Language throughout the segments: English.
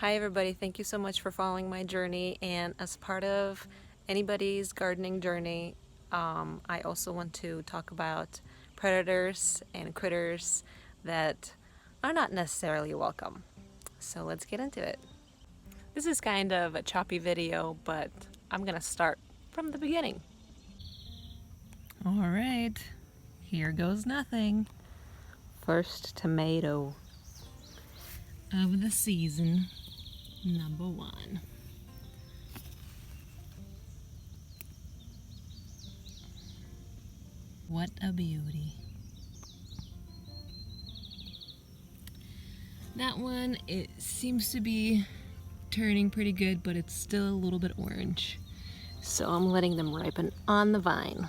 Hi everybody, thank you so much for following my journey, and as part of anybody's gardening journey, I also want to talk about predators and critters that are not necessarily welcome. So let's get into it. This is kind of a choppy video, but I'm gonna start from the beginning. Alright, here goes nothing. First tomato of the season, number one. What a beauty. That one, it seems to be turning pretty good, but it's still a little bit orange. So I'm letting them ripen on the vine.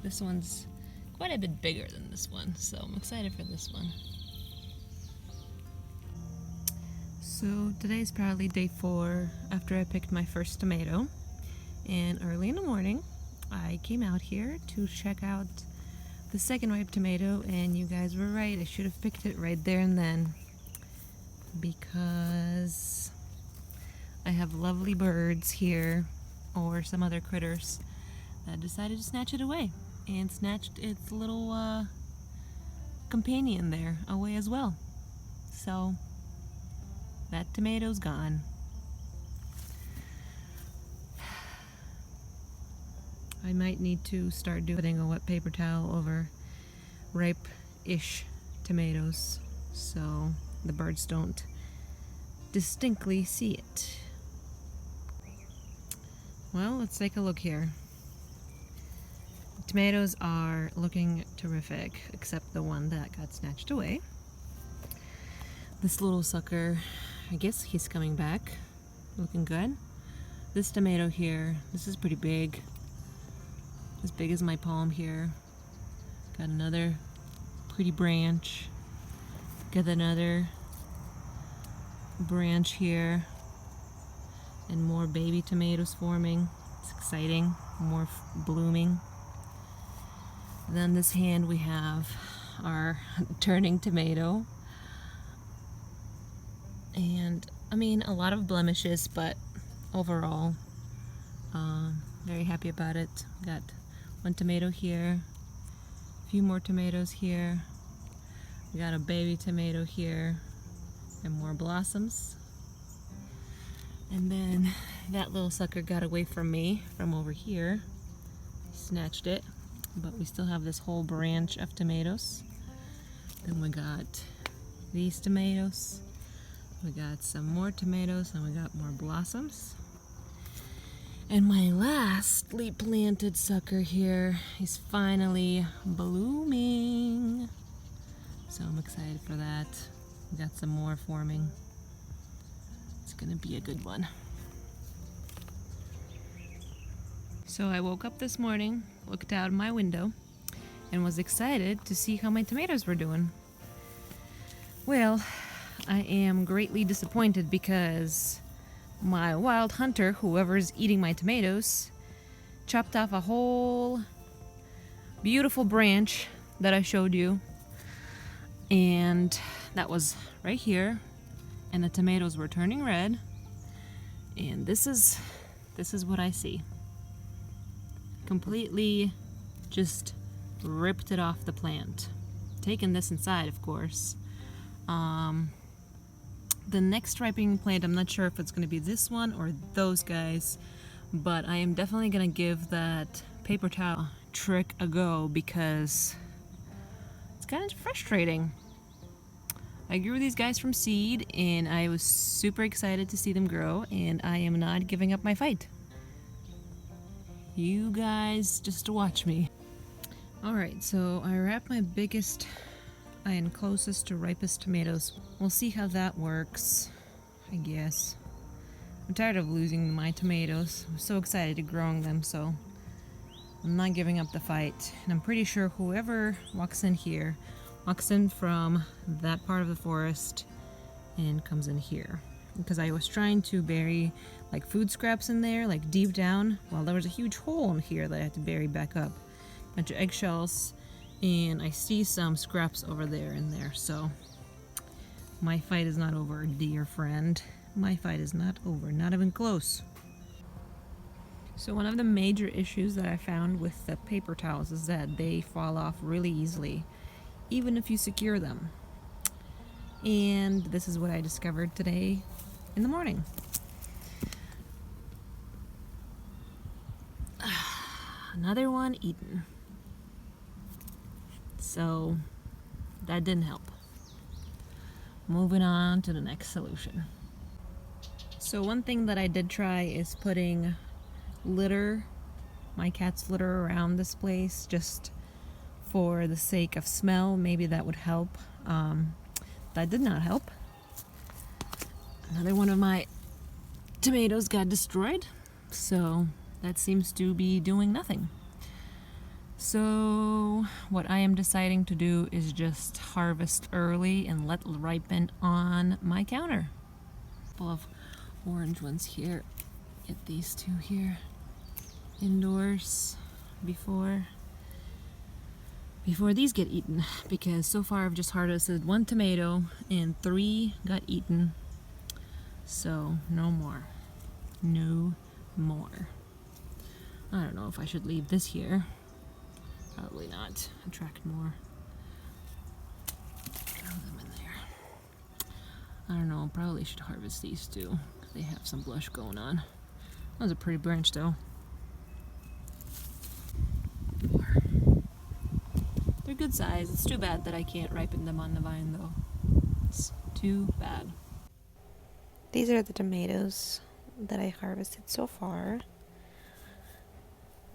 This one's quite a bit bigger than this one, so I'm excited for this one. So today's probably day 4 after I picked my first tomato. And early in the morning, I came out here to check out the second ripe tomato, and you guys were right. I should have picked it right there and then, because I have lovely birds here, or some other critters, that decided to snatch it away, and snatched its little companion there away as well. So that tomato's gone. I might need to start putting a wet paper towel over ripe-ish tomatoes so the birds don't distinctly see it. Well, let's take a look here. The tomatoes are looking terrific, except the one that got snatched away. This little sucker, I guess he's coming back, looking good. This tomato here, this is pretty big. As big as my palm here. Got another pretty branch. Got another branch here. And more baby tomatoes forming. It's exciting. More blooming. And then this hand we have our turning tomato. And I mean, a lot of blemishes, but overall, very happy about it. Got one tomato here, a few more tomatoes here. We got a baby tomato here, and more blossoms. And then that little sucker got away from me from over here. Snatched it, but we still have this whole branch of tomatoes. Then we got these tomatoes. We got some more tomatoes, and we got more blossoms. And my lastly planted sucker here is finally blooming. So I'm excited for that. We got some more forming. It's gonna be a good one. So I woke up this morning, looked out my window, and was excited to see how my tomatoes were doing. Well, I am greatly disappointed because my wild hunter, whoever's eating my tomatoes, chopped off a whole beautiful branch that I showed you, and that was right here, and the tomatoes were turning red, and this is what I see. Completely just ripped it off the plant. Taking this inside, of course. The next ripening plant, I'm not sure if it's going to be this one or those guys, but I am definitely going to give that paper towel trick a go because it's kind of frustrating. I grew these guys from seed, and I was super excited to see them grow, and I am not giving up my fight. You guys just watch me. Alright, so I wrapped my biggest and closest to ripest tomatoes. We'll see how that works, I guess. I'm tired of losing my tomatoes. I'm so excited to growing them, so I'm not giving up the fight. And I'm pretty sure whoever walks in here walks in from that part of the forest and comes in here. Because I was trying to bury like food scraps in there, like deep down. Well, there was a huge hole in here that I had to bury back up. A bunch of eggshells. And I see some scraps over there in there, so My fight is not over, dear friend. My fight is not over, not even close. So one of the major issues that I found with the paper towels is that they fall off really easily, even if you secure them. And this is what I discovered today in the morning. Another one eaten. So that didn't help. Moving on to the next solution. So one thing that I did try is putting litter, my cat's litter, around this place just for the sake of smell. Maybe that would help. That did not help. Another one of my tomatoes got destroyed, so that seems to be doing nothing. So what I am deciding to do is just harvest early and let ripen on my counter. A couple of orange ones here. Get these two here indoors before these get eaten, because so far I've just harvested 1 tomato and 3 got eaten. So no more. No more. I don't know if I should leave this here. Probably not. Attract more. Throw them in there. I don't know. Probably should harvest these too. They have some blush going on. That was a pretty branch though. They're good size. It's too bad that I can't ripen them on the vine though. It's too bad. These are the tomatoes that I harvested so far.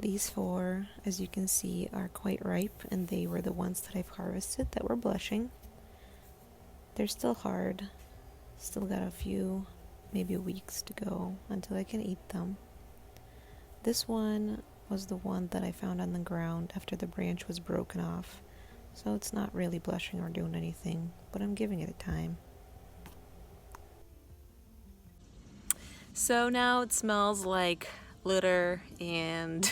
These 4, as you can see, are quite ripe, and they were the ones that I've harvested that were blushing. They're still hard. Still got a few, maybe weeks to go until I can eat them. This one was the one that I found on the ground after the branch was broken off. So it's not really blushing or doing anything, but I'm giving it a time. So now it smells like litter and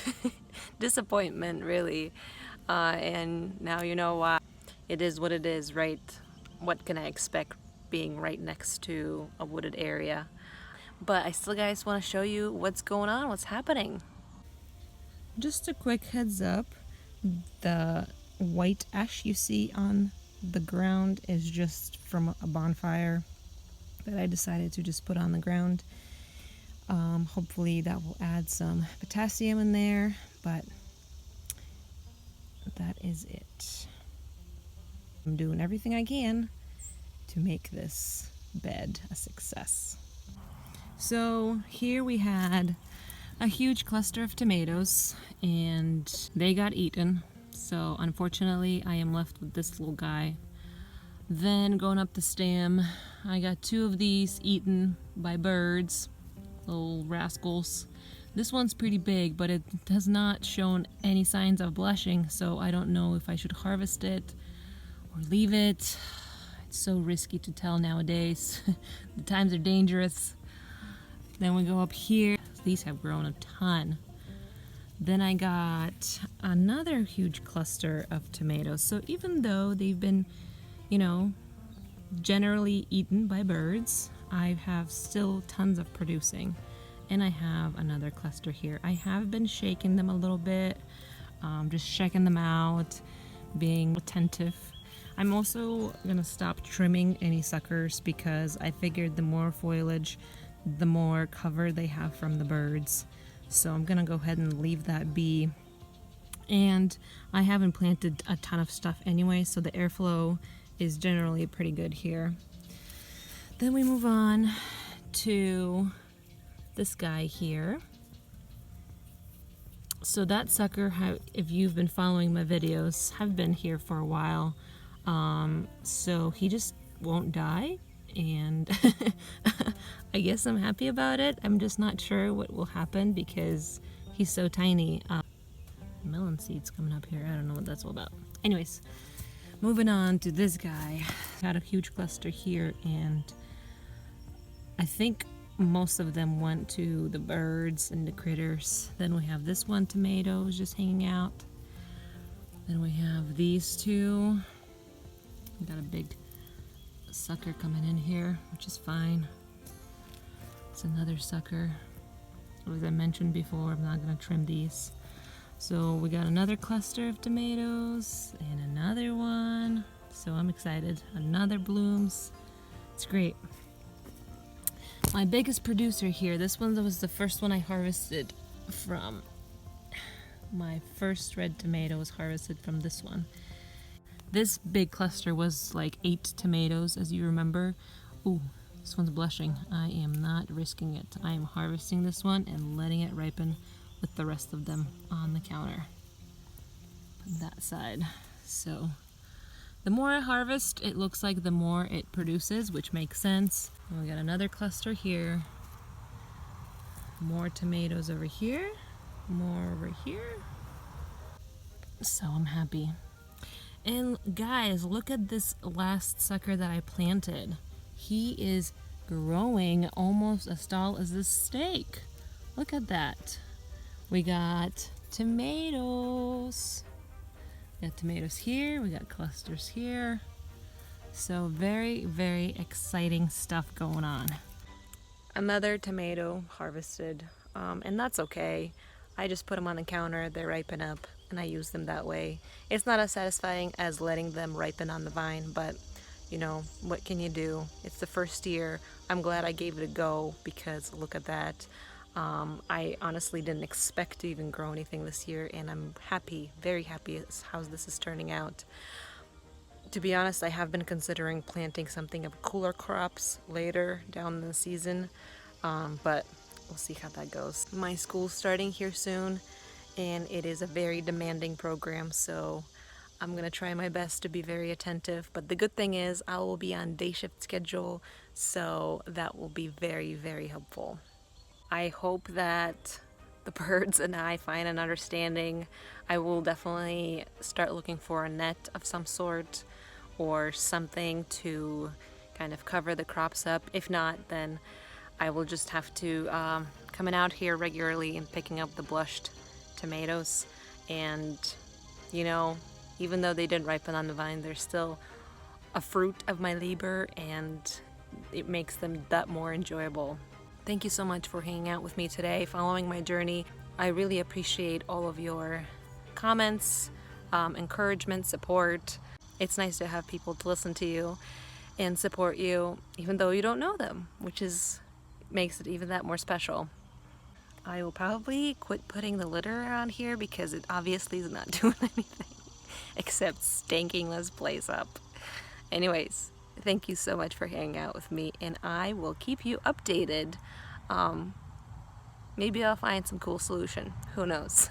disappointment, really. And now you know why. It is what it is, right? What can I expect being right next to a wooded area? But I still, guys, want to show you what's going on, what's happening. Just a quick heads up, the white ash you see on the ground is just from a bonfire that I decided to just put on the ground. Hopefully that will add some potassium in there, but that is it. I'm doing everything I can to make this bed a success. So here we had a huge cluster of tomatoes and they got eaten. So unfortunately I am left with this little guy. Then going up the stem, I got 2 of these eaten by birds. Little rascals. This one's pretty big, but it has not shown any signs of blushing, so I don't know if I should harvest it or leave it. It's so risky to tell nowadays. The times are dangerous. Then we go up here. These have grown a ton. Then I got another huge cluster of tomatoes. So even though they've been, you know, generally eaten by birds, I have still tons of producing, and I have another cluster here. I have been shaking them a little bit, just checking them out, being attentive. I'm also gonna stop trimming any suckers because I figured the more foliage, the more cover they have from the birds. So I'm gonna go ahead and leave that be. And I haven't planted a ton of stuff anyway, so the airflow is generally pretty good here. Then we move on to this guy here. So that sucker, if you've been following my videos, have been here for a while. So he just won't die, and I guess I'm happy about it. I'm just not sure what will happen because he's so tiny. Melon seeds coming up here. I don't know what that's all about. Anyways, moving on to this guy. Got a huge cluster here, and I think most of them went to the birds and the critters. Then we have this one tomato just hanging out. Then we have these 2. We got a big sucker coming in here, which is fine. It's another sucker. As I mentioned before, I'm not going to trim these. So we got another cluster of tomatoes and another one. So I'm excited. Another blooms. It's great. My biggest producer here, this one was the first one I harvested from. My first red tomato was harvested from this one. This big cluster was like 8 tomatoes, as you remember. Ooh, this one's blushing. I am not risking it. I am harvesting this one and letting it ripen with the rest of them on the counter. Put that side. So the more I harvest, it looks like the more it produces, which makes sense. And we got another cluster here. More tomatoes over here. More over here. So I'm happy. And guys, look at this last sucker that I planted. He is growing almost as tall as this steak. Look at that. We got tomatoes. We got tomatoes here. We got clusters here. So very, very exciting stuff going on. Another tomato harvested, and that's okay. I just put them on the counter, they ripen up, and I use them that way. It's not as satisfying as letting them ripen on the vine, but you know, what can you do? It's the first year. I'm glad I gave it a go because look at that. I honestly didn't expect to even grow anything this year, and I'm happy, very happy how this is turning out. To be honest, I have been considering planting something of cooler crops later down in the season, but we'll see how that goes. My school's starting here soon, and it is a very demanding program, so I'm going to try my best to be very attentive. But the good thing is I will be on day shift schedule, so that will be very, very helpful. I hope that the birds and I find an understanding. I will definitely start looking for a net of some sort or something to kind of cover the crops up. If not, then I will just have to coming out here regularly and picking up the blushed tomatoes. And you know, even though they didn't ripen on the vine, they're still a fruit of my labor, and it makes them that more enjoyable. Thank you so much for hanging out with me today, following my journey. I really appreciate all of your comments, encouragement, support. It's nice to have people to listen to you and support you, even though you don't know them, which makes it even that more special. I will probably quit putting the litter around here because it obviously is not doing anything except stinking this place up. Anyways, thank you so much for hanging out with me, and I will keep you updated. Maybe I'll find some cool solution. Who knows?